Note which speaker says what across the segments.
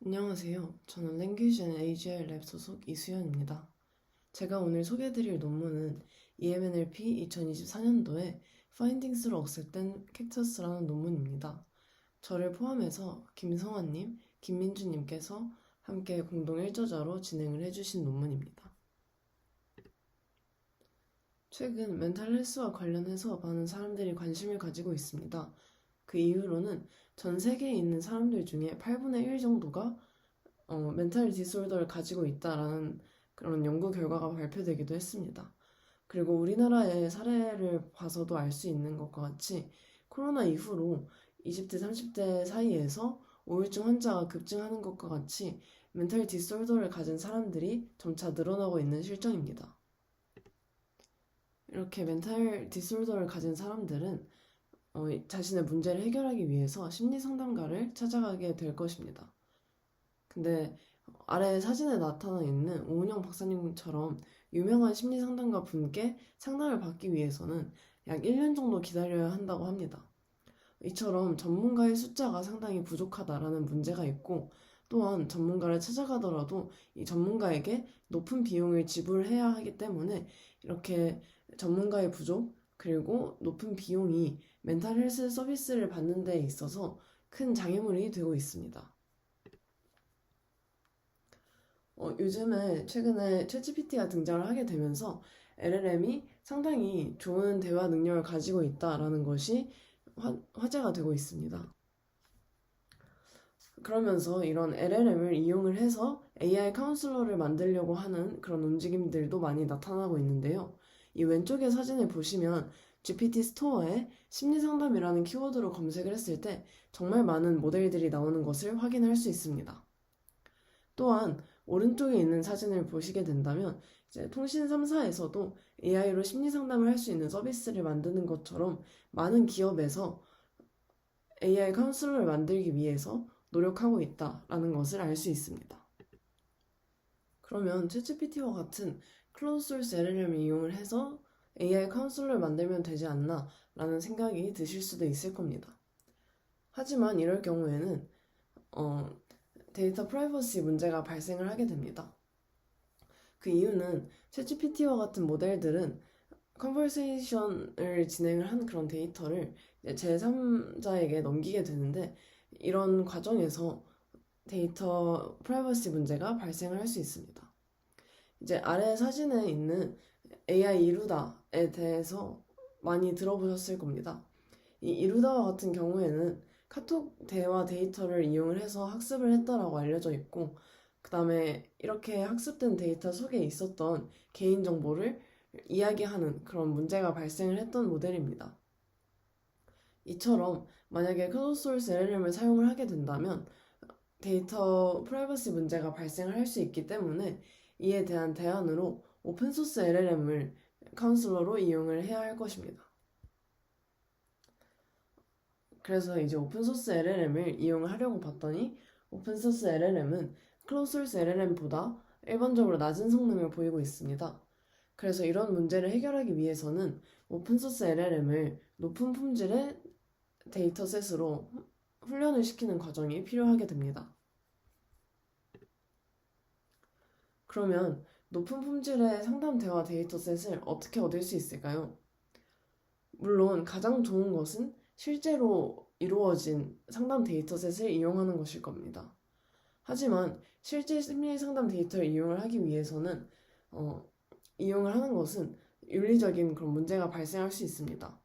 Speaker 1: 안녕하세요. 저는 Language and AGI 랩 소속 이수연입니다. 제가 오늘 소개해드릴 논문은 EMNLP 2024년도에 Findings로 억셉된 캡처스라는 논문입니다. 저를 포함해서 김성환님, 김민주님께서 함께 공동 1저자로 진행을 해주신 논문입니다. 최근 멘탈 헬스와 관련해서 많은 사람들이 관심을 가지고 있습니다. 그 이후로는 전 세계에 있는 사람들 중에 8분의 1 정도가 멘탈 디스오더를 가지고 있다라는 그런 연구 결과가 발표되기도 했습니다. 그리고 우리나라의 사례를 봐서도 알 수 있는 것과 같이 코로나 이후로 20대, 30대 사이에서 우울증 환자가 급증하는 것과 같이 멘탈 디스오더를 가진 사람들이 점차 늘어나고 있는 실정입니다. 이렇게 멘탈 디스오더를 가진 사람들은 자신의 문제를 해결하기 위해서 심리 상담가를 찾아가게 될 것입니다. 근데 아래 사진에 나타나 있는 오은영 박사님처럼 유명한 심리 상담가 분께 상담을 받기 위해서는 약 1년 정도 기다려야 한다고 합니다. 이처럼 전문가의 숫자가 상당히 부족하다라는 문제가 있고, 또한 전문가를 찾아가더라도 이 전문가에게 높은 비용을 지불해야 하기 때문에 이렇게 전문가의 부족 그리고 높은 비용이 멘탈 헬스 서비스를 받는 데 있어서 큰 장애물이 되고 있습니다. 요즘에 최근에 챗GPT가 등장을 하게 되면서 LLM이 상당히 좋은 대화 능력을 가지고 있다라는 것이 화제가 되고 있습니다. 그러면서 이런 LLM을 이용을 해서 AI 카운슬러를 만들려고 하는 그런 움직임들도 많이 나타나고 있는데요. 이 왼쪽의 사진을 보시면 GPT 스토어에 심리상담이라는 키워드로 검색을 했을 때 정말 많은 모델들이 나오는 것을 확인할 수 있습니다. 또한 오른쪽에 있는 사진을 보시게 된다면 이제 통신 3사에서도 AI로 심리 상담을 할 수 있는 서비스를 만드는 것처럼 많은 기업에서 AI 카운슬러를 만들기 위해서 노력하고 있다라는 것을 알 수 있습니다. 그러면 챗GPT와 같은 클로즈 소스 LLM을 이용을 해서 AI 카운슬러를 만들면 되지 않나 라는 생각이 드실 수도 있을 겁니다. 하지만 이럴 경우에는 데이터 프라이버시 문제가 발생을 하게 됩니다. 그 이유는 챗GPT와 같은 모델들은 컨버세이션을 진행을 한 그런 데이터를 제3자에게 넘기게 되는데, 이런 과정에서 데이터 프라이버시 문제가 발생을 할 수 있습니다. 이제 아래 사진에 있는 AI 이루다에 대해서 많이 들어보셨을 겁니다. 이 이루다와 같은 경우에는 카톡 대화 데이터를 이용을 해서 학습을 했다라고 알려져 있고, 그 다음에 이렇게 학습된 데이터 속에 있었던 개인정보를 이야기하는 그런 문제가 발생을 했던 모델입니다. 이처럼 만약에 클로즈 소스 LLM을 사용을 하게 된다면 데이터 프라이버시 문제가 발생을 할 수 있기 때문에 이에 대한 대안으로 오픈소스 LLM을 카운슬러로 이용을 해야 할 것입니다. 그래서 이제 오픈소스 LLM을 이용을 하려고 봤더니 오픈소스 LLM은 클로즈 소스 LLM보다 일반적으로 낮은 성능을 보이고 있습니다. 그래서 이런 문제를 해결하기 위해서는 오픈소스 LLM을 높은 품질의 데이터셋으로 훈련을 시키는 과정이 필요하게 됩니다. 그러면 높은 품질의 상담 대화 데이터셋을 어떻게 얻을 수 있을까요? 물론 가장 좋은 것은 실제로 이루어진 상담 데이터셋을 이용하는 것일 겁니다. 하지만 실제 심리 상담 데이터를 이용을 하기 위해서는 이용을 하는 것은 윤리적인 그런 문제가 발생할 수 있습니다.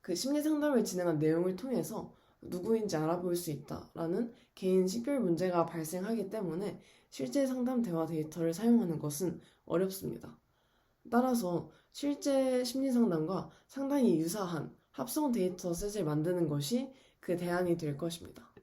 Speaker 1: 그 심리 상담을 진행한 내용을 통해서 누구인지 알아볼 수 있다라는 개인 식별 문제가 발생하기 때문에 실제 상담 대화 데이터를 사용하는 것은 어렵습니다. 따라서 실제 심리 상담과 상당히 유사한 합성 데이터셋을 만드는 것이 그 대안이 될 것입니다.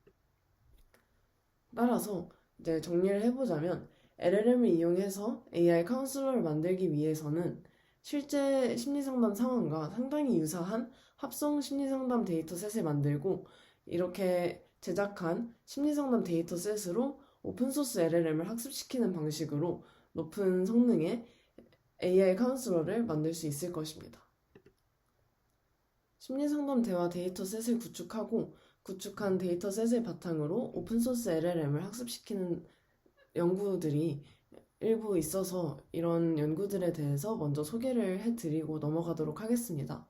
Speaker 1: 따라서 이제 정리를 해보자면 LLM을 이용해서 AI 카운슬러를 만들기 위해서는 실제 심리상담 상황과 상당히 유사한 합성 심리상담 데이터셋을 만들고, 이렇게 제작한 심리상담 데이터셋으로 오픈소스 LLM을 학습시키는 방식으로 높은 성능의 AI 카운슬러를 만들 수 있을 것입니다. 심리상담 대화 데이터셋을 구축하고 구축한 데이터셋을 바탕으로 오픈소스 LLM을 학습시키는 연구들이 일부 있어서 이런 연구들에 대해서 먼저 소개를 해드리고 넘어가도록 하겠습니다.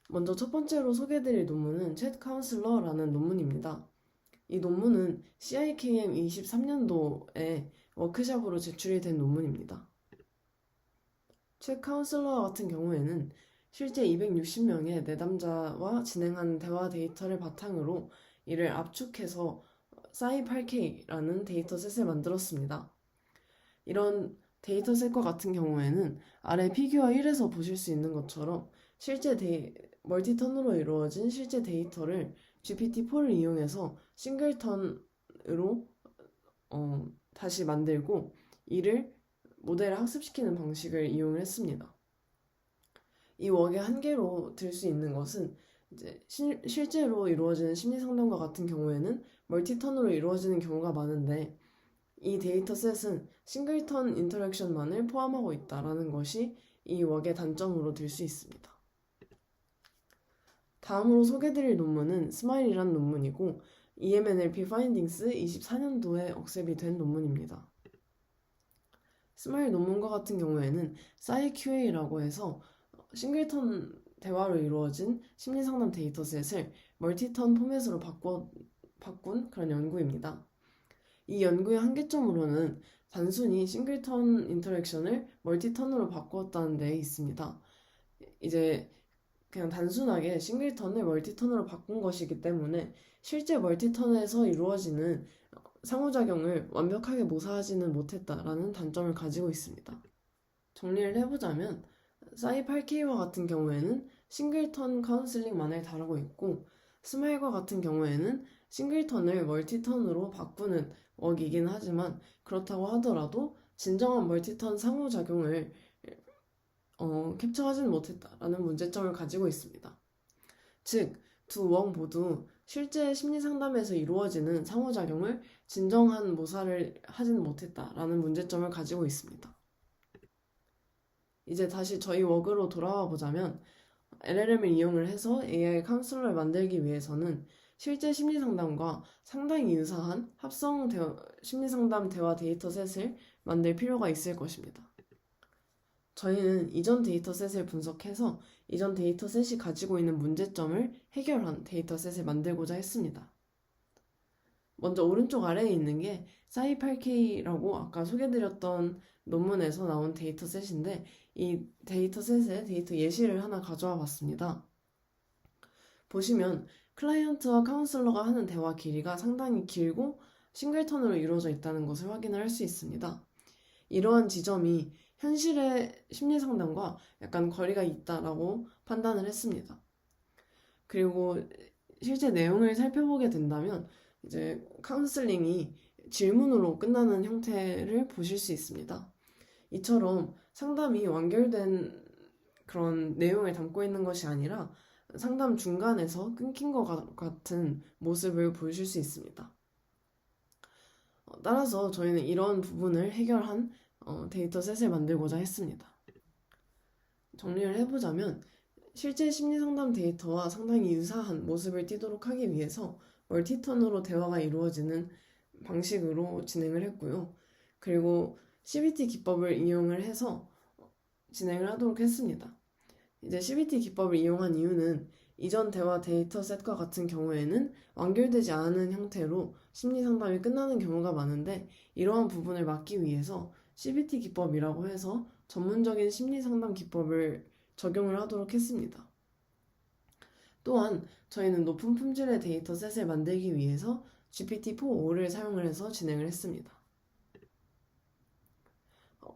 Speaker 1: 먼저 첫 번째로 소개해드릴 논문은 챗 카운슬러라는 논문입니다. 이 논문은 CIKM 23년도에 워크샵으로 제출이 된 논문입니다. 챗 카운슬러 같은 경우에는 실제 260명의 내담자와 진행한 대화 데이터를 바탕으로 이를 압축해서 싸이8K라는 데이터셋을 만들었습니다. 이런 데이터셋과 같은 경우에는 아래 피규어 1에서 보실 수 있는 것처럼 멀티턴으로 이루어진 실제 데이터를 GPT-4를 이용해서 싱글턴으로 다시 만들고 이를 모델을 학습시키는 방식을 이용을 했습니다. 이 웍의 한계로 들 수 있는 것은 이제 실제로 이루어지는 심리 상담과 같은 경우에는 멀티턴으로 이루어지는 경우가 많은데 이 데이터셋은 싱글턴 인터랙션만을 포함하고 있다는 것이 이 웍의 단점으로 들 수 있습니다. 다음으로 소개드릴 논문은 스마일이란 논문이고 EMNLP 파인딩스 24년도에 억셉이 된 논문입니다. 스마일 논문과 같은 경우에는 싸이QA라고 해서 싱글턴 대화로 이루어진 심리상담 데이터셋을 멀티턴 포맷으로 바꾼 그런 연구입니다. 이 연구의 한계점으로는 단순히 싱글턴 인터랙션을 멀티턴으로 바꾸었다는 데 있습니다. 이제 그냥 단순하게 싱글턴을 멀티턴으로 바꾼 것이기 때문에 실제 멀티턴에서 이루어지는 상호작용을 완벽하게 모사하지는 못했다라는 단점을 가지고 있습니다. 정리를 해보자면 싸이8K와 같은 경우에는 싱글턴 카운슬링만을 다루고 있고 스마일과 같은 경우에는 싱글턴을 멀티턴으로 바꾸는 웍이긴 하지만 그렇다고 하더라도 진정한 멀티턴 상호작용을 캡처하지는 못했다라는 문제점을 가지고 있습니다. 즉, 두 웍 모두 실제 심리상담에서 이루어지는 상호작용을 진정한 모사를 하지는 못했다라는 문제점을 가지고 있습니다. 이제 다시 저희 웍으로 돌아와 보자면 LLM을 이용을 해서 AI 카운슬러를 만들기 위해서는 실제 심리상담과 상당히 유사한 합성 심리상담 대화 데이터셋을 만들 필요가 있을 것입니다. 저희는 이전 데이터셋을 분석해서 이전 데이터셋이 가지고 있는 문제점을 해결한 데이터셋을 만들고자 했습니다. 먼저 오른쪽 아래에 있는 게 싸이8K라고 아까 소개드렸던 논문에서 나온 데이터셋인데 이 데이터셋의 데이터 예시를 하나 가져와 봤습니다. 보시면 클라이언트와 카운슬러가 하는 대화 길이가 상당히 길고 싱글턴으로 이루어져 있다는 것을 확인을 할 수 있습니다. 이러한 지점이 현실의 심리상담과 약간 거리가 있다라고 판단을 했습니다. 그리고 실제 내용을 살펴보게 된다면 이제 카운슬링이 질문으로 끝나는 형태를 보실 수 있습니다. 이처럼 상담이 완결된 그런 내용을 담고 있는 것이 아니라 상담 중간에서 끊긴 것 같은 모습을 보실 수 있습니다. 따라서 저희는 이런 부분을 해결한 데이터셋을 만들고자 했습니다. 정리를 해보자면 실제 심리상담 데이터와 상당히 유사한 모습을 띠도록 하기 위해서 멀티턴으로 대화가 이루어지는 방식으로 진행을 했고요. 그리고 CBT 기법을 이용을 해서 진행을 하도록 했습니다. 이제 CBT 기법을 이용한 이유는 이전 대화 데이터셋과 같은 경우에는 완결되지 않은 형태로 심리상담이 끝나는 경우가 많은데 이러한 부분을 막기 위해서 CBT 기법이라고 해서 전문적인 심리상담 기법을 적용을 하도록 했습니다. 또한 저희는 높은 품질의 데이터셋을 만들기 위해서 GPT-4.5를 사용을 해서 진행을 했습니다.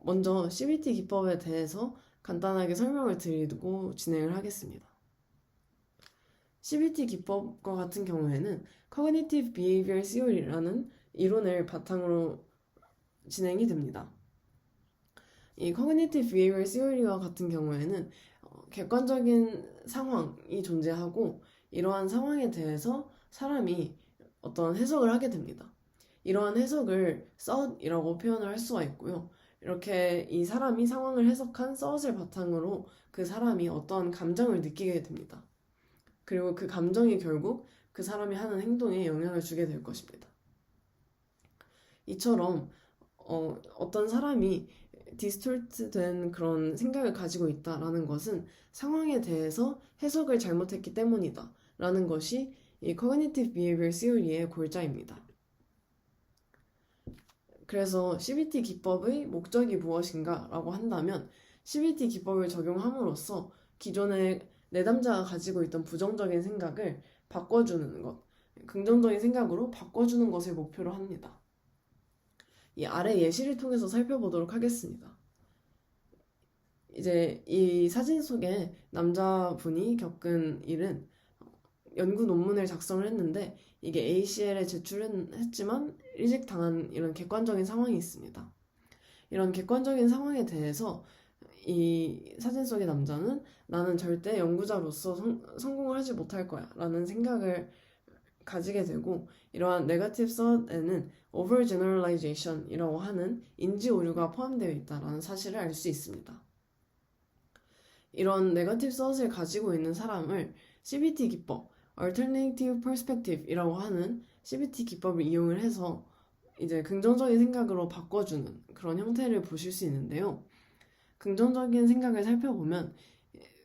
Speaker 1: 먼저 CBT 기법에 대해서 간단하게 설명을 드리고 진행을 하겠습니다. CBT 기법과 같은 경우에는 Cognitive Behavior Theory라는 이론을 바탕으로 진행이 됩니다. 이 Cognitive Behavior Theory와 같은 경우에는 객관적인 상황이 존재하고 이러한 상황에 대해서 사람이 어떤 해석을 하게 됩니다. 이러한 해석을 thought이라고 표현을 할 수가 있고요. 이렇게 이 사람이 상황을 해석한 thought을 바탕으로 그 사람이 어떤 감정을 느끼게 됩니다. 그리고 그 감정이 결국 그 사람이 하는 행동에 영향을 주게 될 것입니다. 이처럼 어떤 사람이 디스토트된 그런 생각을 가지고 있다라는 것은 상황에 대해서 해석을 잘못했기 때문이다 라는 것이 이 Cognitive Behavior Theory의 골자입니다. 그래서 CBT 기법의 목적이 무엇인가 라고 한다면 CBT 기법을 적용함으로써 기존의 내담자가 가지고 있던 부정적인 생각을 바꿔주는 것, 긍정적인 생각으로 바꿔주는 것을 목표로 합니다. 이 아래 예시를 통해서 살펴보도록 하겠습니다. 이제 이 사진 속에 남자분이 겪은 일은 연구 논문을 작성을 했는데 이게 ACL에 제출했지만 리젝당한 이런 객관적인 상황이 있습니다. 이런 객관적인 상황에 대해서 이 사진 속의 남자는 나는 절대 연구자로서 성공을 하지 못할 거야 라는 생각을 가지게 되고 이러한 네거티브 섯에는 overgeneralization 이라고 하는 인지 오류가 포함되어 있다는 사실을 알 수 있습니다. 이런 네거티브 섯을 가지고 있는 사람을 CBT 기법, Alternative Perspective 이라고 하는 CBT 기법을 이용을 해서 이제 긍정적인 생각으로 바꿔주는 그런 형태를 보실 수 있는데요. 긍정적인 생각을 살펴보면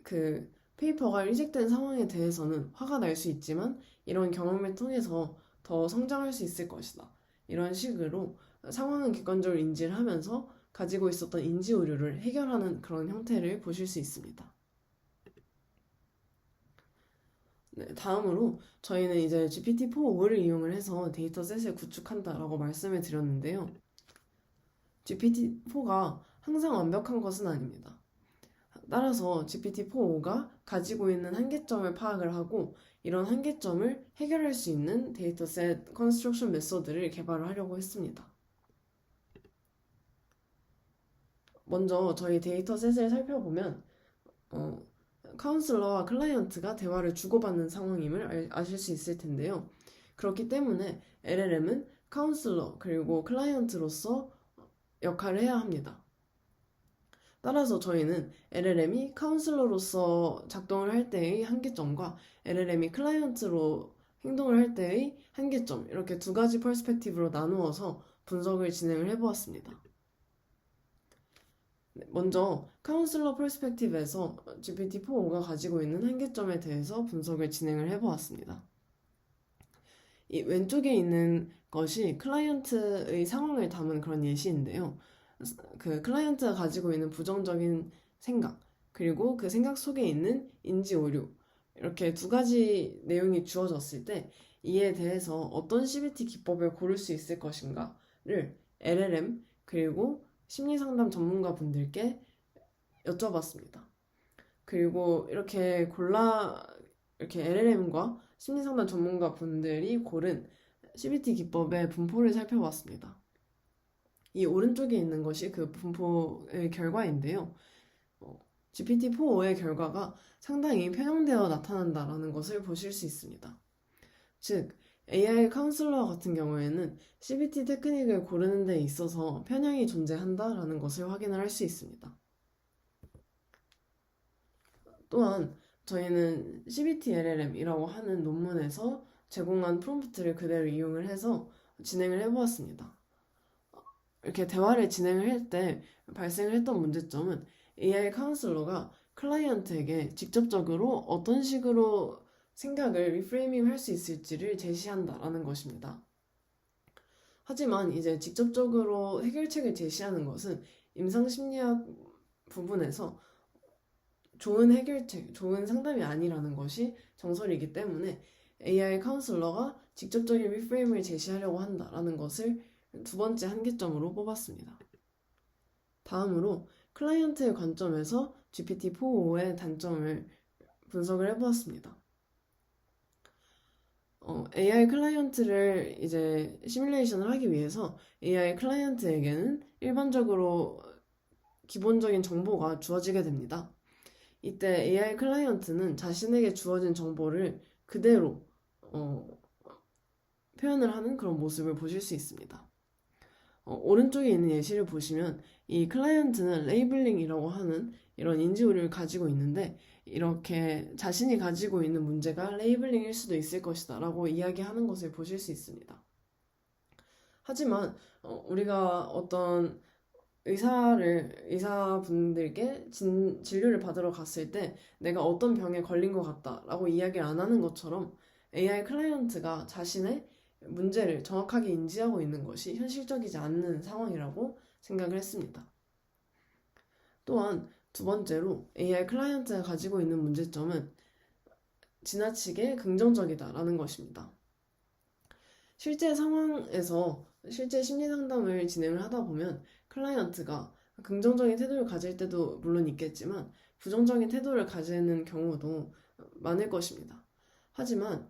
Speaker 1: 그 페이퍼가 리젝된 상황에 대해서는 화가 날 수 있지만 이런 경험을 통해서 더 성장할 수 있을 것이다. 이런 식으로 상황은 객관적으로 인지를 하면서 가지고 있었던 인지 오류를 해결하는 그런 형태를 보실 수 있습니다. 네, 다음으로 저희는 이제 GPT-4.5를 이용을 해서 데이터셋을 구축한다라고 말씀을 드렸는데요. GPT-4가 항상 완벽한 것은 아닙니다. 따라서 GPT-4.5가 가지고 있는 한계점을 파악을 하고 이런 한계점을 해결할 수 있는 데이터셋 컨스트럭션 메소드를 개발을 하려고 했습니다. 먼저 저희 데이터셋을 살펴보면 카운슬러와 클라이언트가 대화를 주고받는 상황임을 아실 수 있을 텐데요. 그렇기 때문에 LLM은 카운슬러 그리고 클라이언트로서 역할을 해야 합니다. 따라서 저희는 LLM이 카운슬러로서 작동을 할 때의 한계점과 LLM이 클라이언트로 행동을 할 때의 한계점 이렇게 두 가지 퍼스펙티브로 나누어서 분석을 진행을 해보았습니다. 먼저 카운슬러 퍼스펙티브에서 GPT-4.5가 가지고 있는 한계점에 대해서 분석을 진행을 해보았습니다. 이 왼쪽에 있는 것이 클라이언트의 상황을 담은 그런 예시인데요. 그 클라이언트가 가지고 있는 부정적인 생각, 그리고 그 생각 속에 있는 인지 오류, 이렇게 두 가지 내용이 주어졌을 때 이에 대해서 어떤 CBT 기법을 고를 수 있을 것인가를 LLM, 그리고 심리상담 전문가 분들께 여쭤봤습니다. 그리고 이렇게 LLM과 심리상담 전문가 분들이 고른 CBT 기법의 분포를 살펴봤습니다. 이 오른쪽에 있는 것이 그 분포의 결과인데요. GPT-4.5의 결과가 상당히 편향되어 나타난다라는 것을 보실 수 있습니다. 즉, AI 카운슬러 같은 경우에는 CBT 테크닉을 고르는 데 있어서 편향이 존재한다라는 것을 확인을 할 수 있습니다. 또한 저희는 CBT LLM이라고 하는 논문에서 제공한 프롬프트를 그대로 이용을 해서 진행을 해보았습니다. 이렇게 대화를 진행을 할 때 발생을 했던 문제점은 AI 카운슬러가 클라이언트에게 직접적으로 어떤 식으로 생각을 리프레이밍 할 수 있을지를 제시한다라는 것입니다. 하지만 이제 직접적으로 해결책을 제시하는 것은 임상심리학 부분에서 좋은 해결책, 좋은 상담이 아니라는 것이 정설이기 때문에 AI 카운슬러가 직접적인 리프레임을 제시하려고 한다라는 것을 두 번째 한계점으로 뽑았습니다. 다음으로 클라이언트의 관점에서 GPT-4.5의 단점을 분석을 해보았습니다. AI 클라이언트를 이제 시뮬레이션을 하기 위해서 AI 클라이언트에게는 일반적으로 기본적인 정보가 주어지게 됩니다. 이때 AI 클라이언트는 자신에게 주어진 정보를 그대로 표현을 하는 그런 모습을 보실 수 있습니다. 오른쪽에 있는 예시를 보시면 이 클라이언트는 레이블링이라고 하는 이런 인지 오류를 가지고 있는데 이렇게 자신이 가지고 있는 문제가 레이블링일 수도 있을 것이다 라고 이야기하는 것을 보실 수 있습니다. 하지만 우리가 어떤 의사분들께 진료를 받으러 갔을 때 내가 어떤 병에 걸린 것 같다라고 이야기를 안 하는 것처럼 AI 클라이언트가 자신의 문제를 정확하게 인지하고 있는 것이 현실적이지 않는 상황이라고 생각을 했습니다. 또한 두 번째로 AI 클라이언트가 가지고 있는 문제점은 지나치게 긍정적이다라는 것입니다. 실제 상황에서 실제 심리 상담을 진행을 하다 보면 클라이언트가 긍정적인 태도를 가질 때도 물론 있겠지만 부정적인 태도를 가지는 경우도 많을 것입니다. 하지만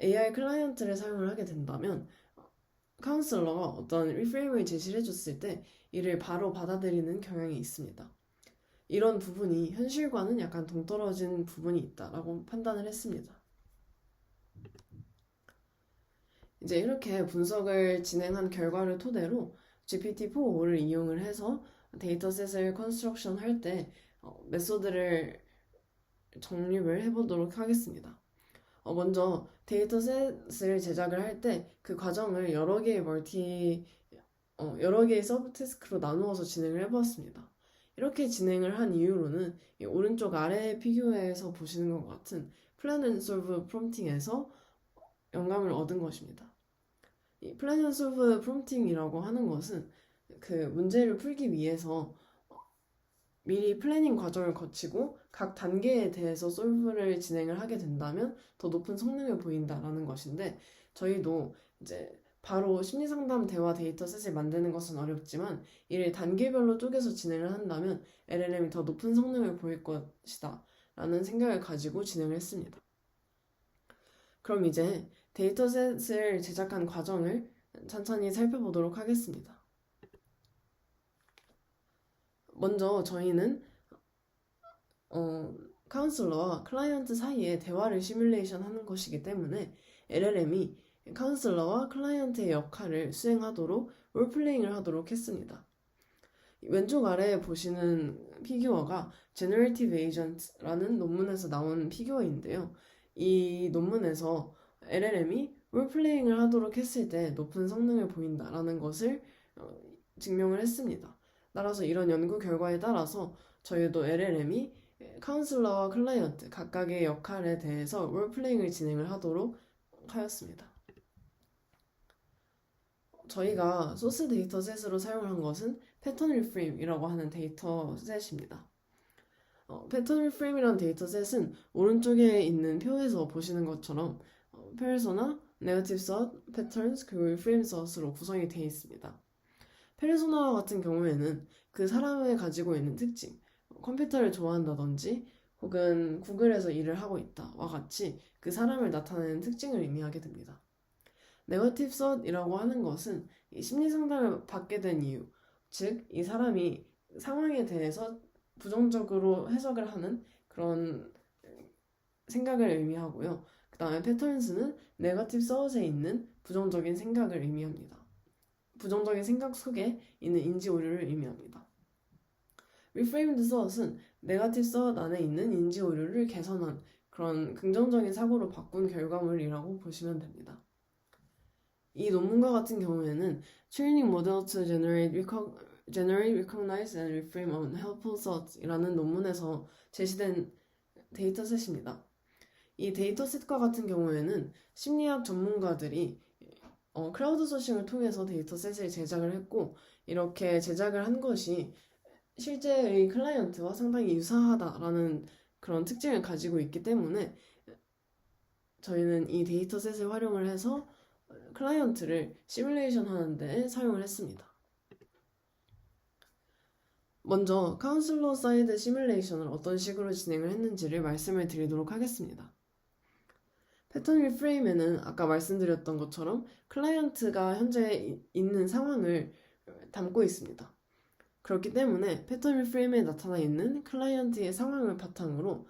Speaker 1: AI 클라이언트를 사용을 하게 된다면 카운슬러가 어떤 리프레임을 제시를 해줬을 때 이를 바로 받아들이는 경향이 있습니다. 이런 부분이 현실과는 약간 동떨어진 부분이 있다라고 판단을 했습니다. 이제 이렇게 분석을 진행한 결과를 토대로 GPT-4를 이용을 해서 데이터셋을 컨스트럭션 할 때 메소드를 정립을 해보도록 하겠습니다. 먼저 데이터셋을 제작을 할 때 그 과정을 여러 개의 서브태스크로 나누어서 진행을 해보았습니다. 이렇게 진행을 한 이유로는 이 오른쪽 아래 피규어에서 보시는 것 같은 플랜 앤 솔브 프롬프팅에서 영감을 얻은 것입니다. 이 플랜 앤 솔브 프롬프팅이라고 하는 것은 그 문제를 풀기 위해서 미리 플래닝 과정을 거치고 각 단계에 대해서 솔브를 진행을 하게 된다면 더 높은 성능을 보인다라는 것인데 저희도 이제 바로 심리상담 대화 데이터셋을 만드는 것은 어렵지만 이를 단계별로 쪼개서 진행을 한다면 LLM이 더 높은 성능을 보일 것이다 라는 생각을 가지고 진행을 했습니다. 그럼 이제 데이터셋을 제작한 과정을 천천히 살펴보도록 하겠습니다. 먼저 저희는 카운슬러와 클라이언트 사이에 대화를 시뮬레이션 하는 것이기 때문에 LLM이 카운슬러와 클라이언트의 역할을 수행하도록 롤플레잉을 하도록 했습니다. 왼쪽 아래에 보시는 피규어가 Generative Agent라는 논문에서 나온 피규어인데요. 이 논문에서 LLM이 롤플레잉을 하도록 했을 때 높은 성능을 보인다라는 것을 증명을 했습니다. 따라서 이런 연구 결과에 따라서 저희도 LLM이 카운슬러와 클라이언트 각각의 역할에 대해서 롤플레잉을 진행을 하도록 하였습니다. 저희가 소스 데이터셋으로 사용한 것은 패턴 리프레임이라고 하는 데이터셋입니다. 패턴 리프레임이라는 데이터셋은 오른쪽에 있는 표에서 보시는 것처럼 페르소나, 네거티브 섯, 패턴스, 그리고 리프레임 섯으로 구성이 되어 있습니다. 페르소나와 같은 경우에는 그 사람이 가지고 있는 특징, 컴퓨터를 좋아한다든지 혹은 구글에서 일을 하고 있다와 같이 그 사람을 나타내는 특징을 의미하게 됩니다. 네거티브 섯이라고 하는 것은 이 심리 상담을 받게 된 이유, 즉 이 사람이 상황에 대해서 부정적으로 해석을 하는 그런 생각을 의미하고요. 그 다음에 패턴스는 네거티브 섯에 있는 부정적인 생각을 의미합니다. 부정적인 생각 속에 있는 인지 오류를 의미합니다. Reframed Thought은 네거티브 섯 안에 있는 인지 오류를 개선한 그런 긍정적인 사고로 바꾼 결과물이라고 보시면 됩니다. 이 논문과 같은 경우에는 Training Model to Generate, Recognize and Reframe Unhelpful Thoughts 이라는 논문에서 제시된 데이터셋입니다. 이 데이터셋과 같은 경우에는 심리학 전문가들이 크라우드 소싱을 통해서 데이터셋을 제작을 했고 이렇게 제작을 한 것이 실제의 클라이언트와 상당히 유사하다라는 그런 특징을 가지고 있기 때문에 저희는 이 데이터셋을 활용을 해서 클라이언트를 시뮬레이션 하는 데 사용을 했습니다. 먼저 카운슬러 사이드 시뮬레이션을 어떤 식으로 진행을 했는지를 말씀을 드리도록 하겠습니다. 패턴 리프레임에는 아까 말씀드렸던 것처럼 클라이언트가 현재 있는 상황을 담고 있습니다. 그렇기 때문에 패턴 리프레임에 나타나 있는 클라이언트의 상황을 바탕으로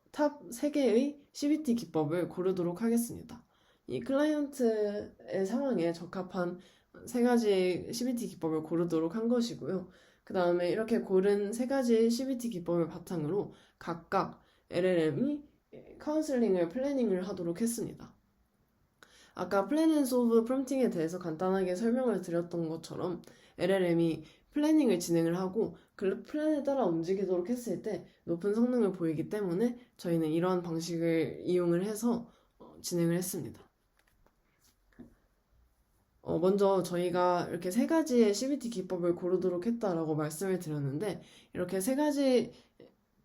Speaker 1: 탑 3개의 CBT 기법을 고르도록 하겠습니다. 이 클라이언트의 상황에 적합한 3가지 CBT 기법을 고르도록 한 것이고요. 그 다음에 이렇게 고른 3가지 CBT 기법을 바탕으로 각각 LLM이 카운슬링을 플래닝을 하도록 했습니다. 아까 플랜 앤 소브 프롬프팅에 대해서 간단하게 설명을 드렸던 것처럼 LLM이 플래닝을 진행을 하고 그 플랜에 따라 움직이도록 했을 때 높은 성능을 보이기 때문에 저희는 이러한 방식을 이용을 해서 진행을 했습니다. 먼저 저희가 이렇게 세 가지의 CBT 기법을 고르도록 했다라고 말씀을 드렸는데 이렇게 세 가지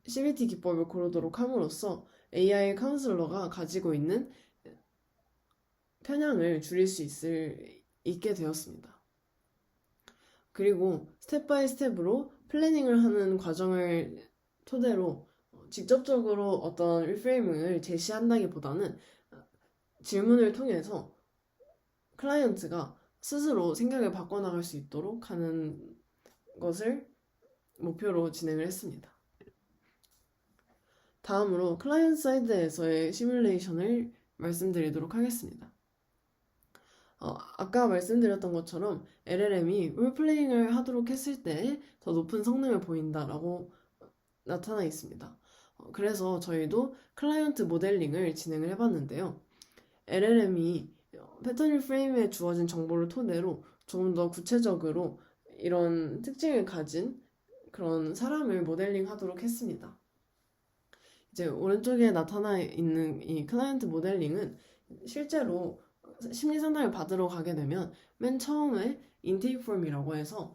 Speaker 1: CBT 기법을 고르도록 함으로써 AI 카운슬러가 가지고 있는 편향을 줄일 수 있게 되었습니다. 그리고 스텝 바이 스텝으로 플래닝을 하는 과정을 토대로 직접적으로 어떤 리프레이밍을 제시한다기보다는 질문을 통해서 클라이언트가 스스로 생각을 바꿔나갈 수 있도록 하는 것을 목표로 진행을 했습니다. 다음으로 클라이언트 사이드에서의 시뮬레이션을 말씀드리도록 하겠습니다. 아까 말씀드렸던 것처럼 LLM이 롤플레잉을 하도록 했을 때 더 높은 성능을 보인다라고 나타나 있습니다. 그래서 저희도 클라이언트 모델링을 진행을 해봤는데요. LLM이 패턴 리프레임에 주어진 정보를 토대로 조금 더 구체적으로 이런 특징을 가진 그런 사람을 모델링 하도록 했습니다. 이제 오른쪽에 나타나 있는 이 클라이언트 모델링은 실제로 심리 상담을 받으러 가게 되면 맨 처음에 인테이크 폼이라고 해서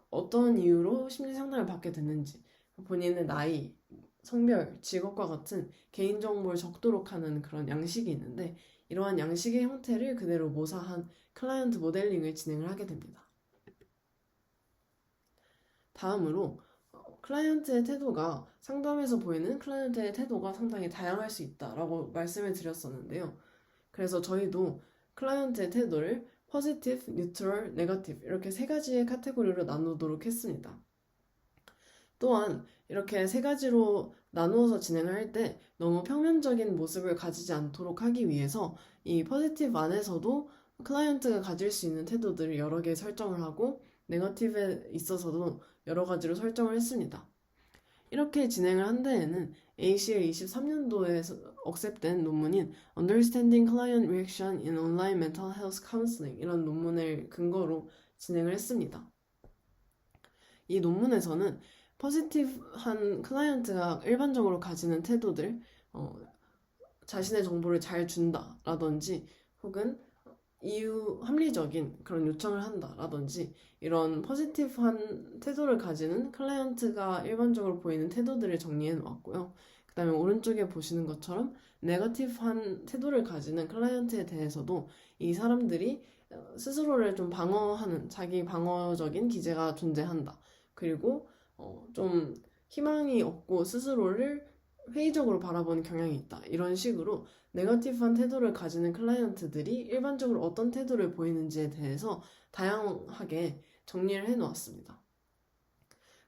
Speaker 1: 어떤 이유로 심리 상담을 받게 됐는지, 본인의 나이, 성별, 직업과 같은 개인정보를 적도록 하는 그런 양식이 있는데 이러한 양식의 형태를 그대로 모사한 클라이언트 모델링을 진행을 하게 됩니다. 다음으로 클라이언트의 태도가 상담에서 보이는 클라이언트의 태도가 상당히 다양할 수 있다라고 말씀을 드렸었는데요. 그래서 저희도 클라이언트의 태도를 positive, neutral, negative 이렇게 세 가지의 카테고리로 나누도록 했습니다. 또한 이렇게 세 가지로 나누어서 진행을 할 때 너무 평면적인 모습을 가지지 않도록 하기 위해서 이 포지티브 안에서도 클라이언트가 가질 수 있는 태도들을 여러 개 설정을 하고 네거티브에 있어서도 여러 가지로 설정을 했습니다. 이렇게 진행을 한 데에는 ACL 23년도에 억셉된 논문인 Understanding Client Reaction in Online Mental Health Counseling 이런 논문을 근거로 진행을 했습니다. 이 논문에서는 포지티브한 클라이언트가 일반적으로 가지는 태도들, 자신의 정보를 잘 준다라든지 혹은 합리적인 그런 요청을 한다라든지 이런 포지티브한 태도를 가지는 클라이언트가 일반적으로 보이는 태도들을 정리해 놓았고요. 그 다음에 오른쪽에 보시는 것처럼 네거티브한 태도를 가지는 클라이언트에 대해서도 이 사람들이 스스로를 좀 방어하는 자기 방어적인 기제가 존재한다. 그리고 좀 희망이 없고 스스로를 회의적으로 바라보는 경향이 있다. 이런 식으로 네거티브한 태도를 가지는 클라이언트들이 일반적으로 어떤 태도를 보이는지에 대해서 다양하게 정리를 해놓았습니다.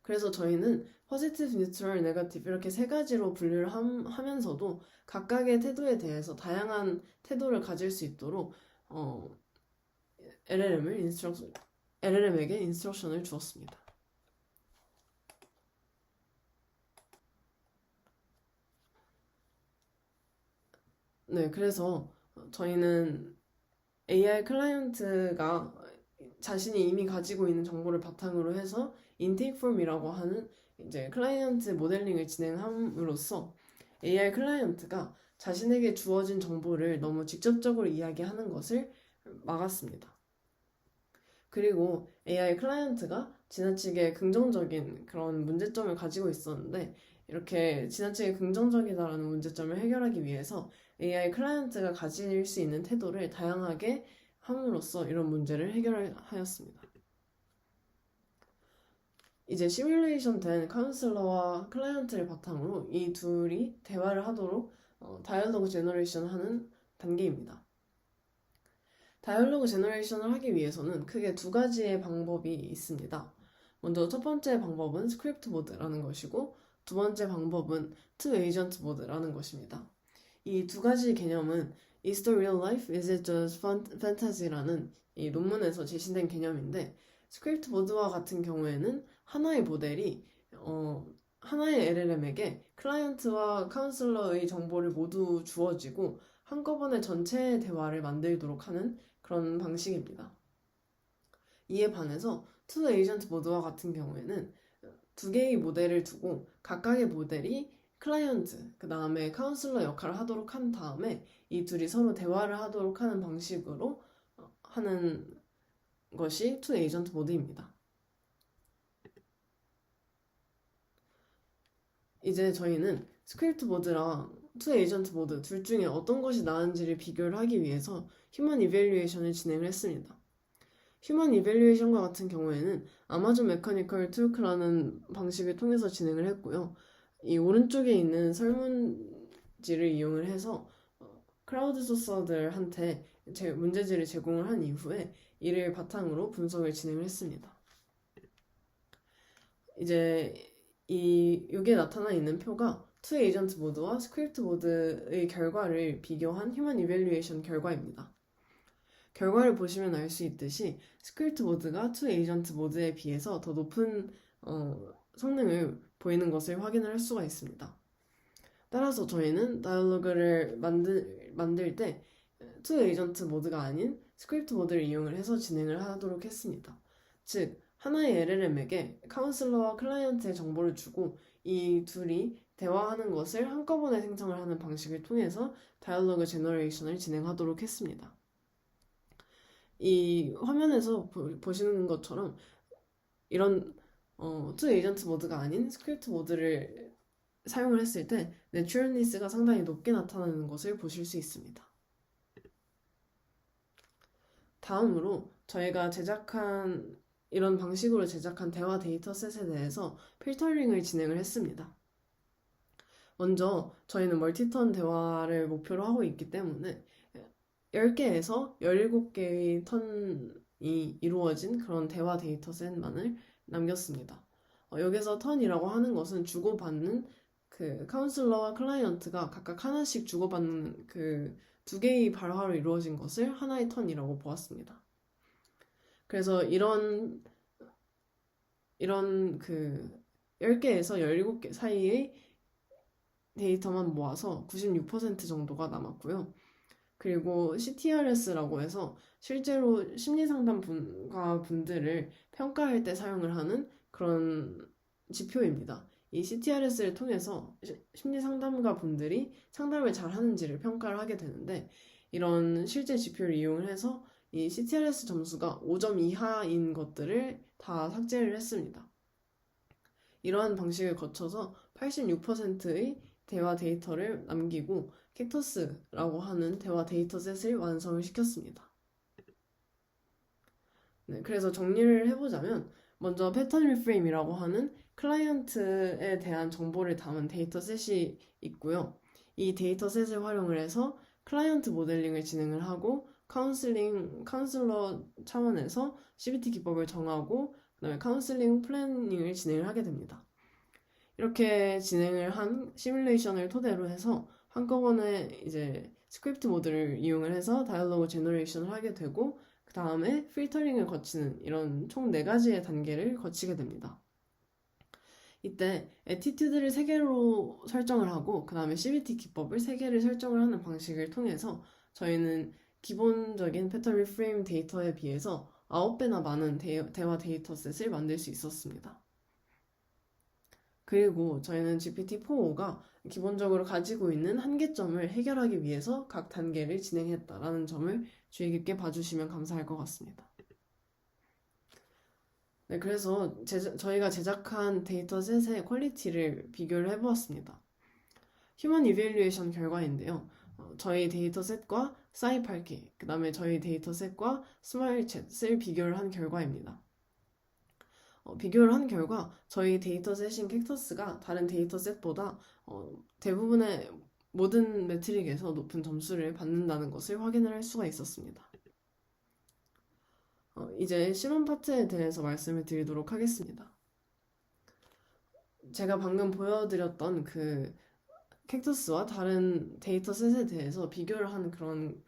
Speaker 1: 그래서 저희는 포지티브, 뉴트럴, 네거티브 이렇게 세 가지로 분류를 하면서도 각각의 태도에 대해서 다양한 태도를 가질 수 있도록 LLM에게 인스트럭션을 주었습니다. 네, 그래서 저희는 AI 클라이언트가 자신이 이미 가지고 있는 정보를 바탕으로 해서 인테이크 폼이라고 하는 이제 클라이언트 모델링을 진행함으로써 AI 클라이언트가 자신에게 주어진 정보를 너무 직접적으로 이야기하는 것을 막았습니다. 그리고 AI 클라이언트가 지나치게 긍정적인 그런 문제점을 가지고 있었는데 이렇게 지나치게 긍정적이다라는 문제점을 해결하기 위해서 AI 클라이언트가 가질 수 있는 태도를 다양하게 함으로써 이런 문제를 해결하였습니다. 이제 시뮬레이션 된 카운슬러와 클라이언트를 바탕으로 이 둘이 대화를 하도록 다이얼로그 제너레이션 하는 단계입니다. 다이얼로그 제너레이션을 하기 위해서는 크게 두 가지의 방법이 있습니다. 먼저 첫 번째 방법은 스크립트 모드라는 것이고 두 번째 방법은 투 에이전트 모드라는 것입니다. 이 두 가지 개념은 Is the real life? Is it just fantasy라는 이 논문에서 제시된 개념인데 스크립트 모드와 같은 경우에는 하나의 모델이 하나의 LLM에게 클라이언트와 카운슬러의 정보를 모두 주어지고 한꺼번에 전체 대화를 만들도록 하는 그런 방식입니다. 이에 반해서 투 에이전트 모드와 같은 경우에는 두 개의 모델을 두고 각각의 모델이 클라이언트, 그 다음에 카운슬러 역할을 하도록 한 다음에 이 둘이 서로 대화를 하도록 하는 방식으로 하는 것이 투 에이전트 모드입니다. 이제 저희는 스크립트 모드랑 투 에이전트 모드 둘 중에 어떤 것이 나은지를 비교를 하기 위해서 휴먼 이밸류에이션을 진행을 했습니다. 휴먼 이밸류에이션과 같은 경우에는 아마존 메커니컬 투크라는 방식을 통해서 진행을 했고요. 이 오른쪽에 있는 설문지를 이용을 해서 크라우드 소서들한테 문제지를 제공을 한 이후에 이를 바탕으로 분석을 진행을 했습니다. 이제 여기에 나타나 있는 표가 투 에이전트 모드와 스크립트 모드의 결과를 비교한 휴먼 이밸류에이션 결과입니다. 결과를 보시면 알 수 있듯이 스크립트 모드가 투 에이전트 모드에 비해서 더 높은 성능을 보이는 것을 확인을 할 수가 있습니다. 따라서 저희는 다이얼로그를 만들 때 투 에이전트 모드가 아닌 스크립트 모드를 이용을 해서 진행을 하도록 했습니다. 즉 하나의 LLM에게 카운슬러와 클라이언트의 정보를 주고 이 둘이 대화하는 것을 한꺼번에 생성을 하는 방식을 통해서 다이얼로그 제너레이션을 진행하도록 했습니다. 이 화면에서 보시는 것처럼 이런 투 에이전트 모드가 아닌 스크립트 모드를 사용을 했을 때 내추럴리스가 상당히 높게 나타나는 것을 보실 수 있습니다. 다음으로 저희가 이런 방식으로 제작한 대화 데이터셋에 대해서 필터링을 진행을 했습니다. 먼저 저희는 멀티턴 대화를 목표로 하고 있기 때문에 10개에서 17개의 턴이 이루어진 그런 대화 데이터셋만을 남겼습니다. 여기서 턴이라고 하는 것은 주고받는 그 카운슬러와 클라이언트가 각각 하나씩 주고받는 그 두 개의 발화로 이루어진 것을 하나의 턴이라고 보았습니다. 그래서 이런 그 10개에서 17개 사이의 데이터만 모아서 96% 정도가 남았고요. 그리고 CTRS라고 해서 실제로 심리상담가 분들을 평가할 때 사용을 하는 그런 지표입니다. 이 CTRS를 통해서 심리상담가 분들이 상담을 잘 하는지를 평가를 하게 되는데 이런 실제 지표를 이용을 해서 이 CTRS 점수가 5점 이하인 것들을 다 삭제를 했습니다. 이러한 방식을 거쳐서 86%의 대화 데이터를 남기고 캡터스라고 하는 대화 데이터셋을 완성을 시켰습니다. 네, 그래서 정리를 해보자면 먼저 패턴 리프레임이라고 하는 클라이언트에 대한 정보를 담은 데이터셋이 있고요. 이 데이터셋을 활용을 해서 클라이언트 모델링을 진행을 하고 카운슬러 차원에서 CBT 기법을 정하고 그다음에 카운슬링 플래닝을 진행을 하게 됩니다. 이렇게 진행을 한 시뮬레이션을 토대로 해서 한꺼번에 이제 스크립트 모드를 이용을 해서 다이얼로그 제너레이션을 하게 되고 그 다음에 필터링을 거치는 이런 총 4가지의 단계를 거치게 됩니다. 이때 애티튜드를 3개로 설정을 하고 그 다음에 CBT 기법을 3개를 설정을 하는 방식을 통해서 저희는 기본적인 패턴 리프레임 데이터에 비해서 9배나 많은 대화 데이터셋을 만들 수 있었습니다. 그리고 저희는 GPT-4.5가 기본적으로 가지고 있는 한계점을 해결하기 위해서 각 단계를 진행했다라는 점을 주의 깊게 봐주시면 감사할 것 같습니다. 네, 그래서 저희가 제작한 데이터셋의 퀄리티를 비교를 해보았습니다. 휴먼 이밸류에이션 결과인데요. 저희 데이터셋과 싸이8개, 그 다음에 저희 데이터셋과 스마일챗을 비교를 한 결과입니다. 비교를 한 결과 저희 데이터셋인 캡터스가 다른 데이터셋보다 대부분의 모든 매트릭에서 높은 점수를 받는다는 것을 확인을 할 수가 있었습니다. 이제 실험 파트에 대해서 말씀을 드리도록 하겠습니다. 제가 방금 보여드렸던 그 캡터스와 다른 데이터셋에 대해서 비교를 하는 그런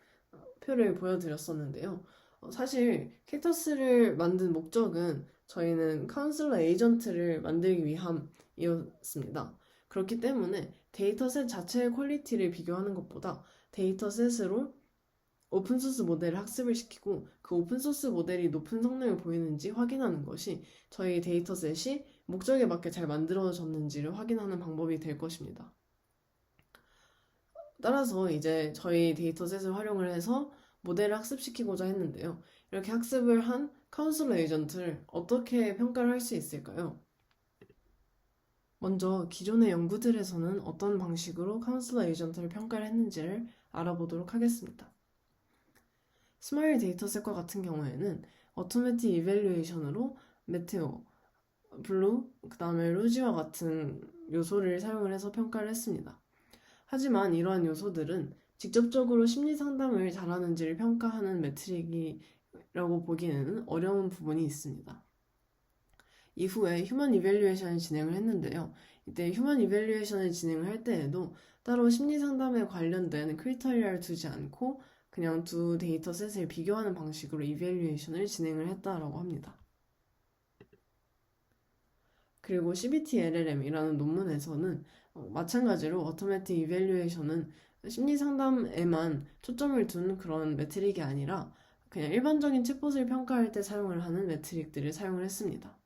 Speaker 1: 표를 보여드렸었는데요. 사실 캡터스를 만든 목적은 저희는 카운슬러 에이전트를 만들기 위함이었습니다. 그렇기 때문에 데이터셋 자체의 퀄리티를 비교하는 것보다 데이터셋으로 오픈소스 모델을 학습을 시키고 그 오픈소스 모델이 높은 성능을 보이는지 확인하는 것이 저희 데이터셋이 목적에 맞게 잘 만들어졌는지를 확인하는 방법이 될 것입니다. 따라서 이제 저희 데이터셋을 활용을 해서 모델을 학습시키고자 했는데요. 이렇게 학습을 한 카운슬러 에이전트를 어떻게 평가를 할 수 있을까요? 먼저 기존의 연구들에서는 어떤 방식으로 카운슬러 에이전트를 평가를 했는지를 알아보도록 하겠습니다. 스마일 데이터셋과 같은 경우에는 어토매틱 이밸류에이션으로 메테오, 블루, 그 다음에 루지와 같은 요소를 사용을 해서 평가를 했습니다. 하지만 이러한 요소들은 직접적으로 심리 상담을 잘하는지를 평가하는 매트릭이라고 보기에는 어려운 부분이 있습니다. 이후에 휴먼 이밸류에이션을 진행을 했는데요. 이때 휴먼 이밸류에이션을 진행을 할 때에도 따로 심리 상담에 관련된 크리테리아를 두지 않고 그냥 두 데이터셋을 비교하는 방식으로 이밸류에이션을 진행을 했다라고 합니다. 그리고 CBT LLM이라는 논문에서는 마찬가지로 어토매틱 이밸류에이션은 심리 상담에만 초점을 둔 그런 매트릭이 아니라 그냥 일반적인 챗봇을 평가할 때 사용을 하는 매트릭들을 사용을 했습니다.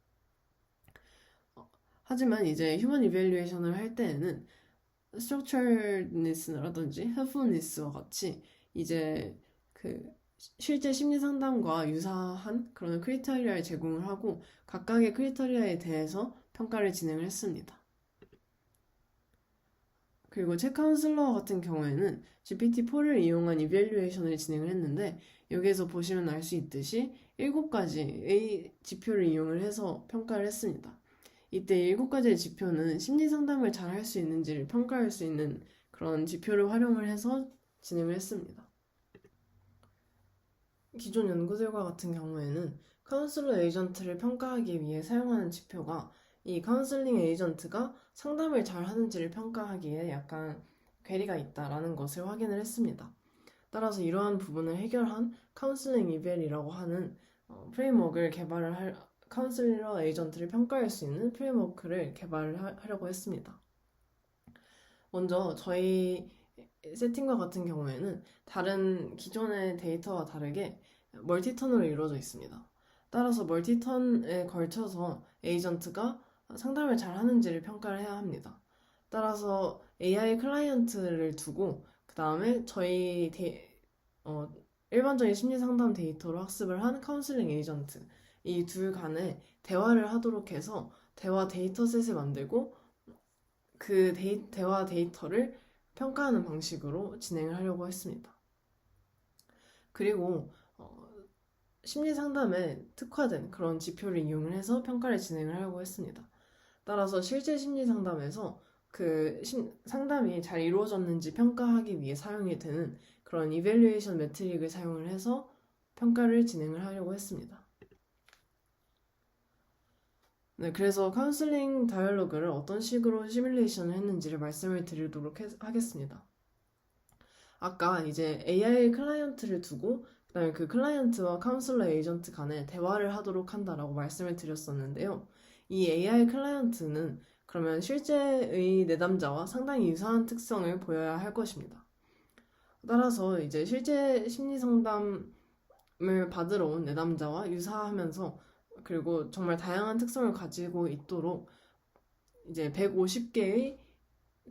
Speaker 1: 하지만 이제 휴먼 이밸류에이션을 할 때에는 스트럭처니스라든지 헬프니스와 같이 이제 그 실제 심리 상담과 유사한 그런 크리테리아를 제공을 하고 각각의 크리테리아에 대해서 평가를 진행을 했습니다. 그리고 책 카운슬러 같은 경우에는 GPT-4를 이용한 이밸류에이션을 진행을 했는데 여기에서 보시면 알 수 있듯이 7가지의 지표를 이용을 해서 평가를 했습니다. 이때 7가지의 지표는 심리 상담을 잘 할 수 있는지를 평가할 수 있는 그런 지표를 활용을 해서 진행을 했습니다. 기존 연구들과 같은 경우에는 카운슬러 에이전트를 평가하기 위해 사용하는 지표가 이 카운슬링 에이전트가 상담을 잘 하는지를 평가하기에 약간 괴리가 있다라는 것을 확인을 했습니다. 따라서 이러한 부분을 해결한 카운슬링 이벨이라고 하는 프레임워크를 카운슬러 에이전트를 평가할 수 있는 프레임워크를 개발을 하려고 했습니다. 먼저 저희 세팅과 같은 경우에는 다른 기존의 데이터와 다르게 멀티턴으로 이루어져 있습니다. 따라서 멀티턴에 걸쳐서 에이전트가 상담을 잘 하는지를 평가를 해야 합니다. 따라서 AI 클라이언트를 두고 그 다음에 저희 일반적인 심리 상담 데이터로 학습을 한 카운슬링 에이전트 이 둘 간에 대화를 하도록 해서 대화 데이터셋을 만들고 그 대화 데이터를 평가하는 방식으로 진행을 하려고 했습니다. 그리고 심리 상담에 특화된 그런 지표를 이용을 해서 평가를 진행을 하려고 했습니다. 따라서 실제 심리 상담에서 그 상담이 잘 이루어졌는지 평가하기 위해 사용이 되는 그런 이밸류에이션 매트릭을 사용을 해서 평가를 진행을 하려고 했습니다. 네, 그래서 카운슬링 다이얼로그를 어떤 식으로 시뮬레이션을 했는지를 말씀을 드리도록 하겠습니다. 아까 이제 AI 클라이언트를 두고 그다음에 그 클라이언트와 카운슬러 에이전트 간에 대화를 하도록 한다라고 말씀을 드렸었는데요. 이 AI 클라이언트는 그러면 실제의 내담자와 상당히 유사한 특성을 보여야 할 것입니다. 따라서 이제 실제 심리 상담을 받으러 온 내담자와 유사하면서 그리고 정말 다양한 특성을 가지고 있도록 이제 150개의